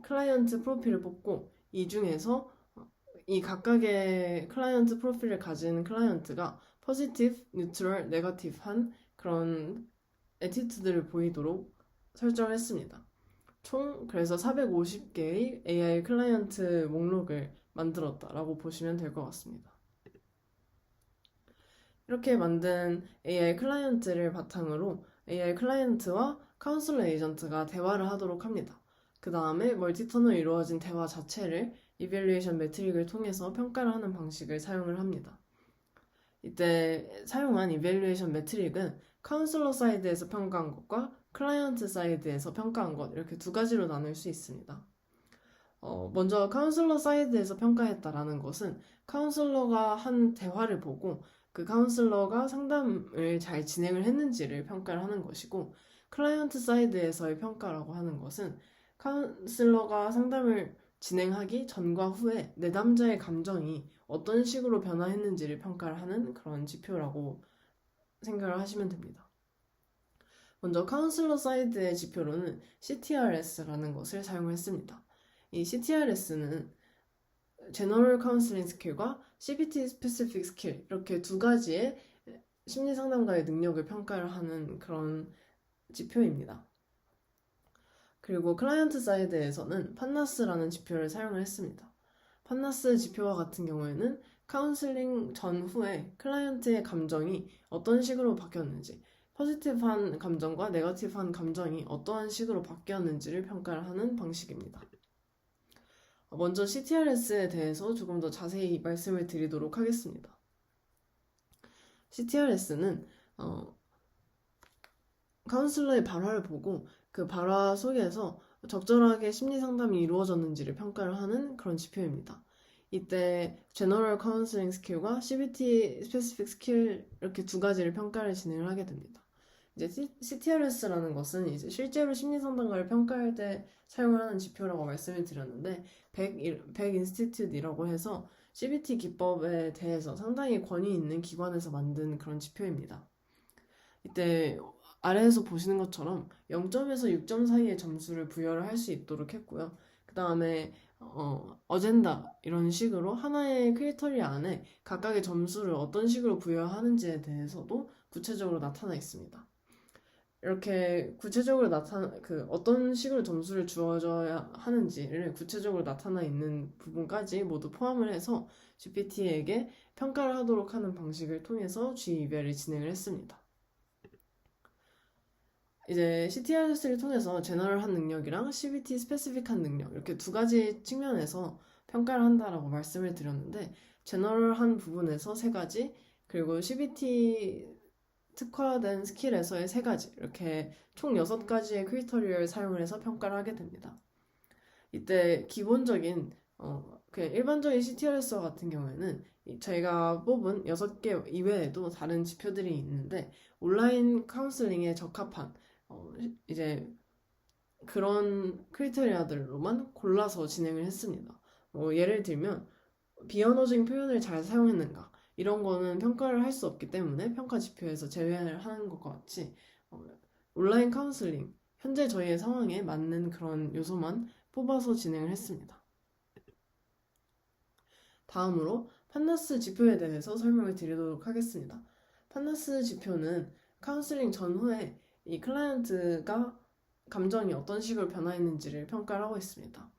Speaker 1: 클라이언트 프로필을 뽑고 이 중에서 이 각각의 클라이언트 프로필을 가진 클라이언트가 포지티브, 뉴트럴, 네거티브한 그런 애티튜드를 보이도록 설정을 했습니다. 총 그래서 450개의 AI 클라이언트 목록을 만들었다라고 보시면 될 것 같습니다. 이렇게 만든 AI 클라이언트를 바탕으로 AI 클라이언트와 카운슬러 에이전트가 대화를 하도록 합니다. 그 다음에 멀티턴으로 이루어진 대화 자체를 이밸류에이션 매트릭을 통해서 평가를 하는 방식을 사용을 합니다. 이때 사용한 이밸류에이션 매트릭은 카운슬러 사이드에서 평가한 것과 클라이언트 사이드에서 평가한 것 이렇게 두 가지로 나눌 수 있습니다. 먼저 카운슬러 사이드에서 평가했다라는 것은 카운슬러가 한 대화를 보고 그 카운슬러가 상담을 잘 진행을 했는지를 평가를 하는 것이고, 클라이언트 사이드에서의 평가라고 하는 것은 카운슬러가 상담을 진행하기 전과 후에 내담자의 감정이 어떤 식으로 변화했는지를 평가를 하는 그런 지표라고 생각을 하시면 됩니다. 먼저 카운슬러 사이드의 지표로는 CTRS라는 것을 사용했습니다. 이 CTRS는 General Counseling Skill과 CBT Specific Skill 이렇게 두 가지의 심리 상담가의 능력을 평가를 하는 그런 지표입니다. 그리고 클라이언트 사이드에서는 판나스라는 지표를 사용을 했습니다. 판나스 지표와 같은 경우에는 카운슬링 전후에 클라이언트의 감정이 어떤 식으로 바뀌었는지, 포지티브한 감정과 네거티브한 감정이 어떠한 식으로 바뀌었는지를 평가를 하는 방식입니다. 먼저 CTRS에 대해서 조금 더 자세히 말씀을 드리도록 하겠습니다. CTRS는 카운슬러의 발화를 보고 그 발화 속에서 적절하게 심리 상담이 이루어졌는지를 평가를 하는 그런 지표입니다. 이때 General Counseling Skill과 CBT Specific Skill 이렇게 두 가지를 평가를 진행을 하게 됩니다. 이제 CTRS라는 것은 이제 실제로 심리 상담가를 평가할 때 사용을 하는 지표라고 말씀을 드렸는데, 백 인스티튜트라고 해서 CBT 기법에 대해서 상당히 권위 있는 기관에서 만든 그런 지표입니다. 이때 아래에서 보시는 것처럼 0점에서 6점 사이의 점수를 부여를 할 수 있도록 했고요. 그 다음에 어젠다 이런 식으로 하나의 크리터리아 안에 각각의 점수를 어떤 식으로 부여하는지에 대해서도 구체적으로 나타나 있습니다. 이렇게 구체적으로 어떤 식으로 점수를 주어져야 하는지를 구체적으로 나타나 있는 부분까지 모두 포함을 해서 GPT에게 평가를 하도록 하는 방식을 통해서 G2배를 진행을 했습니다. 이제 CTRS를 통해서 제너럴한 능력이랑 CBT 스페시픽한 능력 이렇게 두 가지 측면에서 평가를 한다라고 말씀을 드렸는데, 제너럴한 부분에서 세 가지, 그리고 CBT 특화된 스킬에서의 세 가지, 이렇게 총 6가지의 크리터리아를 사용을 해서 평가를 하게 됩니다. 이때 기본적인 그냥 일반적인 CTRS 같은 경우에는 저희가 뽑은 6개 이외에도 다른 지표들이 있는데, 온라인 카운슬링에 적합한 이제 그런 크리테리아들로만 골라서 진행을 했습니다. 예를 들면 비언어적인 표현을 잘 사용했는가 이런 거는 평가를 할 수 없기 때문에 평가 지표에서 제외를 하는 것과 같이 온라인 카운슬링 현재 저희의 상황에 맞는 그런 요소만 뽑아서 진행을 했습니다. 다음으로 판나스 지표에 대해서 설명을 드리도록 하겠습니다. 판나스 지표는 카운슬링 전후에 이 클라이언트가 감정이 어떤 식으로 변화했는지를 평가를 하고 있습니다.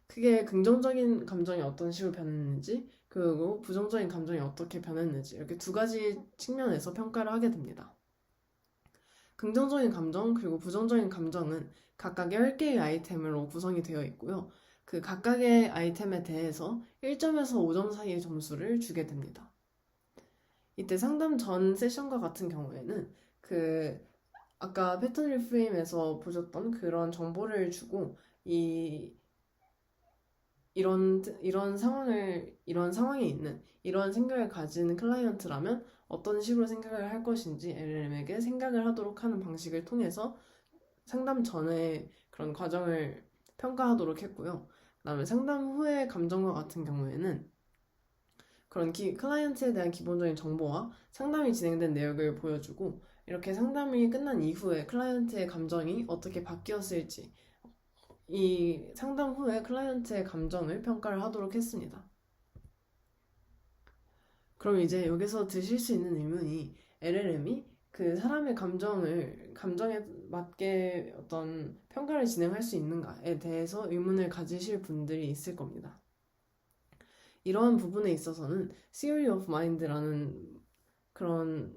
Speaker 1: 크게 긍정적인 감정이 어떤 식으로 변했는지, 그리고 부정적인 감정이 어떻게 변했는지 이렇게 두 가지 측면에서 평가를 하게 됩니다. 긍정적인 감정 그리고 부정적인 감정은 각각의 10개의 아이템으로 구성이 되어 있고요. 그 각각의 아이템에 대해서 1점에서 5점 사이의 점수를 주게 됩니다. 이때 상담 전 세션과 같은 경우에는 아까 패턴 리프레임에서 보셨던 그런 정보를 주고 이런 상황에 있는 이런 생각을 가진 클라이언트라면 어떤 식으로 생각을 할 것인지 LLM에게 생각을 하도록 하는 방식을 통해서 상담 전에 그런 과정을 평가하도록 했고요. 그다음에 상담 후의 감정과 같은 경우에는 그런 클라이언트에 대한 기본적인 정보와 상담이 진행된 내역을 보여주고, 이렇게 상담이 끝난 이후에 클라이언트의 감정이 어떻게 바뀌었을지 이 상담 후에 클라이언트의 감정을 평가를 하도록 했습니다. 그럼 이제 여기서 드실 수 있는 의문이, LLM이 그 사람의 감정에 맞게 어떤 평가를 진행할 수 있는가에 대해서 의문을 가지실 분들이 있을 겁니다. 이러한 부분에 있어서는 Theory of Mind라는 그런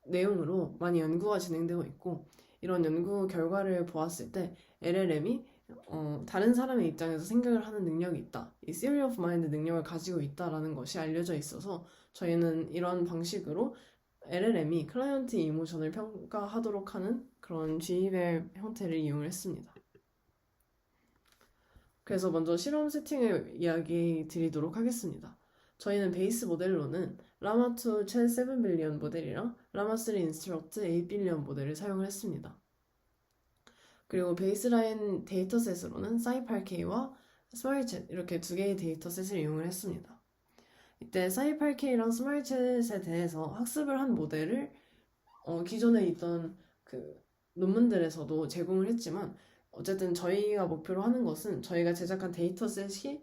Speaker 1: 내용으로 많이 연구가 진행되고 있고, 이런 연구 결과를 보았을 때 LLM이 다른 사람의 입장에서 생각을 하는 능력이 있다, 이 Theory of Mind 능력을 가지고 있다라는 것이 알려져 있어서 저희는 이런 방식으로 LLM이 클라이언트 이모션을 평가하도록 하는 그런 G2벨 형태를 이용을 했습니다. 그래서 먼저 실험 세팅을 이야기 드리도록 하겠습니다. 저희는 베이스 모델로는 라마2 chen 7 빌리언 모델이랑 라마3 인스트럭트 8 빌리언 모델을 사용을 했습니다. 그리고 베이스라인 데이터셋으로는 사이8K와 스마일챗 이렇게 두 개의 데이터셋을 이용을 했습니다. 이때 사이8K랑 스마일챗에 대해서 학습을 한 모델을 기존에 있던 그 논문들에서도 제공을 했지만 어쨌든 저희가 목표로 하는 것은 저희가 제작한 데이터셋이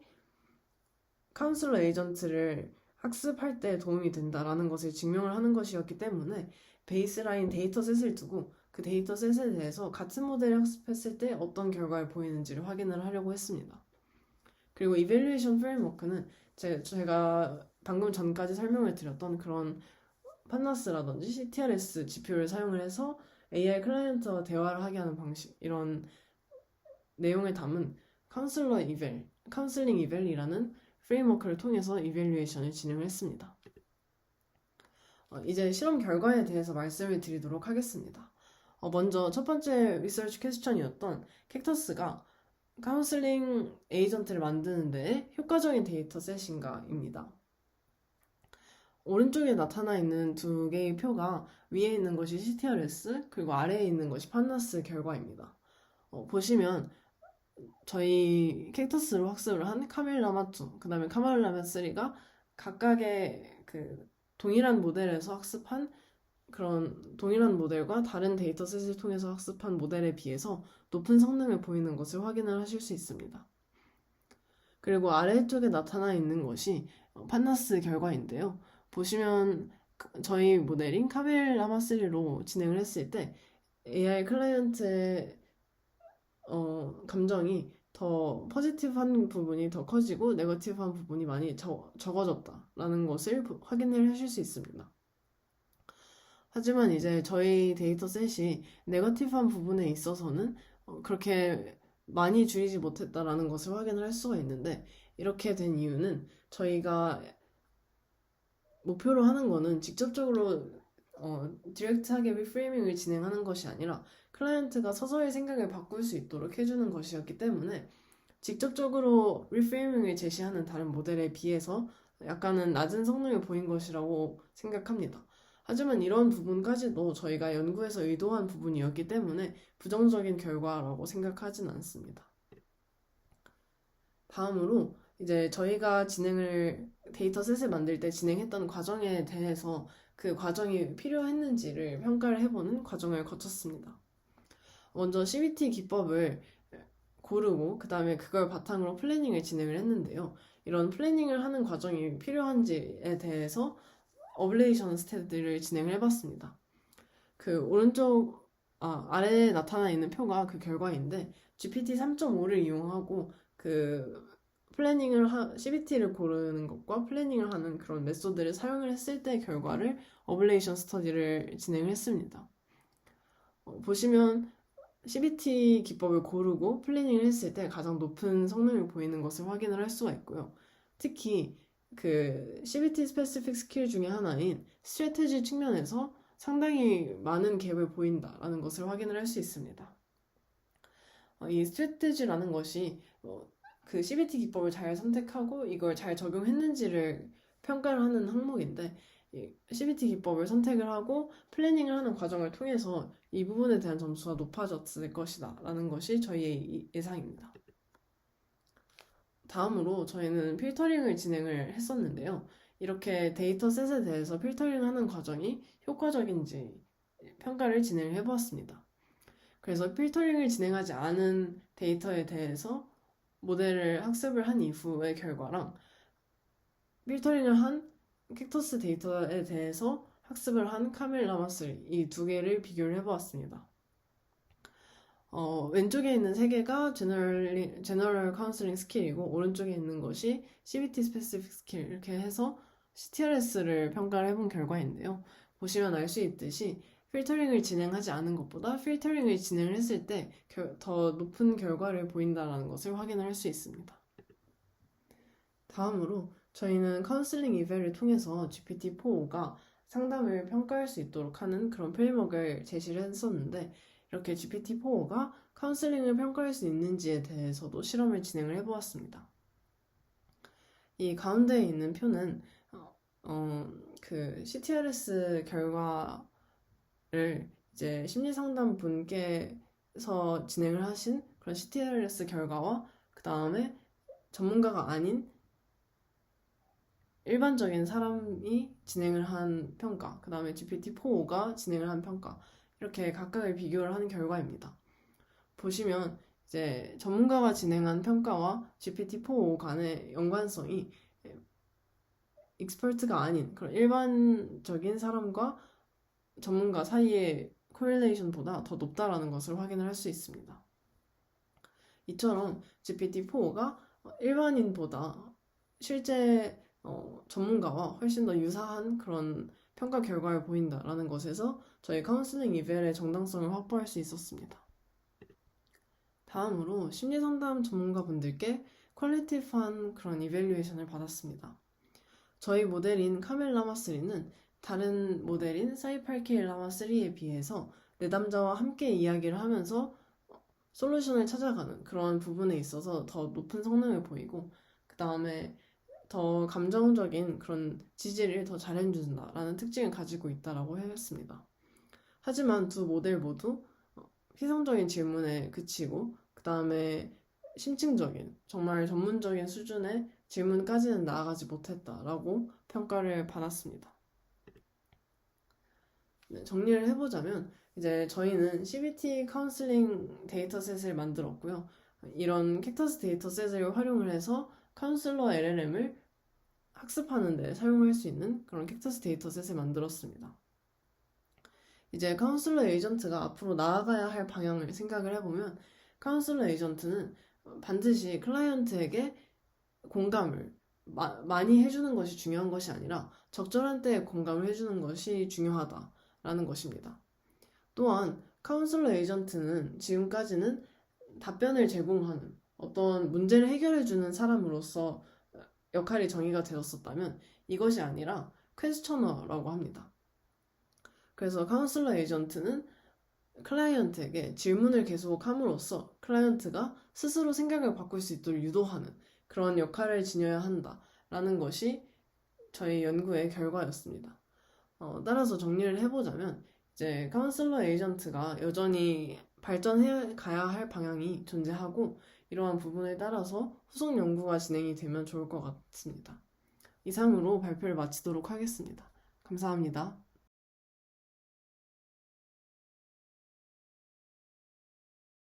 Speaker 1: 카운슬러 에이전트를 학습할 때 도움이 된다라는 것을 증명을 하는 것이었기 때문에 베이스라인 데이터셋을 두고 그 데이터셋에 대해서 같은 모델을 학습했을 때 어떤 결과를 보이는지를 확인을 하려고 했습니다. 그리고 이밸류에이션 프레임워크는 제가 방금 전까지 설명을 드렸던 그런 판나스라든지 CTRS 지표를 사용을 해서 AI 클라이언트와 대화를 하게 하는 방식, 이런 내용을 담은 카운슬링 이벨이라는 프레임워크를 통해서 이밸류에이션을 진행을 했습니다. 이제 실험 결과에 대해서 말씀을 드리도록 하겠습니다. 먼저 첫 번째 리서치 퀘스천이었던 캡터스가 카운슬링 에이전트를 만드는 데 효과적인 데이터셋인가입니다. 오른쪽에 나타나 있는 두 개의 표가 위에 있는 것이 CTRS 그리고 아래에 있는 것이 판나스 결과입니다. 보시면 저희 캡터스로 학습을 한 카멜라마2 그 다음에 카멜라마3가 각각의 그 동일한 모델에서 학습한 그런 동일한 모델과 다른 데이터셋을 통해서 학습한 모델에 비해서 높은 성능을 보이는 것을 확인을 하실 수 있습니다. 그리고 아래쪽에 나타나 있는 것이 판나스 결과인데요. 보시면 저희 모델인 카멜라마3로 진행을 했을 때 AI 클라이언트의 감정이 더 포지티브한 부분이 더 커지고 네거티브한 부분이 많이 적어졌다라는 것을 확인을 하실 수 있습니다. 하지만 이제 저희 데이터셋이 네거티브한 부분에 있어서는 그렇게 많이 줄이지 못했다라는 것을 확인을 할 수가 있는데 이렇게 된 이유는 저희가 목표로 하는 거는 직접적으로 디렉트하게 리프레이밍을 진행하는 것이 아니라 클라이언트가 서서히 생각을 바꿀 수 있도록 해주는 것이었기 때문에 직접적으로 리프레이밍을 제시하는 다른 모델에 비해서 약간은 낮은 성능을 보인 것이라고 생각합니다. 하지만 이런 부분까지도 저희가 연구에서 의도한 부분이었기 때문에 부정적인 결과라고 생각하진 않습니다. 다음으로 이제 저희가 데이터셋을 만들 때 진행했던 과정에 대해서 그 과정이 필요했는지를 평가를 해보는 과정을 거쳤습니다. 먼저 CBT 기법을 고르고 그 다음에 그걸 바탕으로 플래닝을 진행을 했는데요. 이런 플래닝을 하는 과정이 필요한지에 대해서 어블레이션 스테디를 진행을 해봤습니다. 그 아래에 나타나 있는 표가 그 결과인데 GPT 3.5를 이용하고 그 CBT를 고르는 것과 플래닝을 하는 그런 메소드를 사용을 했을 때 결과를 어블레이션 스터디를 진행을 했습니다. 보시면 CBT 기법을 고르고 플래닝을 했을 때 가장 높은 성능을 보이는 것을 확인을 할 수가 있고요. 특히 그 CBT 스페시픽 스킬 중에 하나인 스트래티지 측면에서 상당히 많은 갭을 보인다라는 것을 확인을 할 수 있습니다. 이 스트래티지라는 것이 그 CBT 기법을 잘 선택하고 이걸 잘 적용했는지를 평가를 하는 항목인데 CBT 기법을 선택을 하고 플래닝을 하는 과정을 통해서 이 부분에 대한 점수가 높아졌을 것이다 라는 것이 저희의 예상입니다. 다음으로 저희는 필터링을 진행을 했었는데요. 이렇게 데이터셋에 대해서 필터링하는 과정이 효과적인지 평가를 진행을 해보았습니다. 그래서 필터링을 진행하지 않은 데이터에 대해서 모델을 학습을 한 이후의 결과랑 필터링을 한 캡터스 데이터에 대해서 학습을 한 카멜라마3 이 두 개를 비교를 해보았습니다. 왼쪽에 있는 세 개가 제너럴 카운슬링 스킬이고 오른쪽에 있는 것이 CBT 스페시픽 스킬 이렇게 해서 CTRS를 평가를 해본 결과인데요. 보시면 알 수 있듯이 필터링을 진행하지 않은 것보다 필터링을 진행을 했을 때 더 높은 결과를 보인다는 것을 확인을 할 수 있습니다. 다음으로 저희는 카운슬링 이벨을 통해서 GPT-4가 상담을 평가할 수 있도록 하는 그런 프레임워크를 제시를 했었는데 이렇게 GPT-4가 카운슬링을 평가할 수 있는지에 대해서도 실험을 진행을 해보았습니다. 이 가운데에 있는 표는 그 CTRS 결과를 이제 심리상담 분께서 진행을 하신 그런 CTRS 결과와 그 다음에 전문가가 아닌 일반적인 사람이 진행을 한 평가, 그 다음에 GPT-4가 진행을 한 평가, 이렇게 각각을 비교를 하는 결과입니다. 보시면 이제 전문가가 진행한 평가와 GPT-4 간의 연관성이 익스퍼트가 아닌 그런 일반적인 사람과 전문가 사이의 코릴레이션보다 더 높다라는 것을 확인을 할 수 있습니다. 이처럼 GPT-4가 일반인보다 실제 전문가와 훨씬 더 유사한 그런 평가 결과를 보인다라는 것에서 저희 카운슬링 이벨의 정당성을 확보할 수 있었습니다. 다음으로 심리상담 전문가분들께 퀄리티한 그런 이벨리에이션을 받았습니다. 저희 모델인 카멜라마3는 다른 모델인 사이팔케일라마3에 비해서 내담자와 함께 이야기를 하면서 솔루션을 찾아가는 그런 부분에 있어서 더 높은 성능을 보이고, 그 다음에 더 감정적인 그런 지지를 더 잘 해준다라는 특징을 가지고 있다라고 했습니다. 하지만 두 모델 모두 피상적인 질문에 그치고 그 다음에 심층적인 정말 전문적인 수준의 질문까지는 나아가지 못했다라고 평가를 받았습니다. 네, 정리를 해보자면 이제 저희는 CBT 카운슬링 데이터셋을 만들었고요. 이런 캡터스 데이터셋을 활용을 해서 카운슬러 LLM을 학습하는 데 사용할 수 있는 그런 캡터스 데이터셋을 만들었습니다. 이제 카운슬러 에이전트가 앞으로 나아가야 할 방향을 생각을 해보면 카운슬러 에이전트는 반드시 클라이언트에게 공감을 많이 해주는 것이 중요한 것이 아니라 적절한 때에 공감을 해주는 것이 중요하다라는 것입니다. 또한 카운슬러 에이전트는 지금까지는 답변을 제공하는 어떤 문제를 해결해주는 사람으로서 역할이 정의가 되었었다면 이것이 아니라 퀘스처너라고 합니다. 그래서 카운슬러 에이전트는 클라이언트에게 질문을 계속 함으로써 클라이언트가 스스로 생각을 바꿀 수 있도록 유도하는 그런 역할을 지녀야 한다라는 것이 저희 연구의 결과였습니다. 따라서 정리를 해보자면 이제 카운슬러 에이전트가 여전히 발전해 가야 할 방향이 존재하고 이러한 부분에 따라서 후속 연구가 진행이 되면 좋을 것 같습니다. 이상으로 발표를 마치도록 하겠습니다. 감사합니다.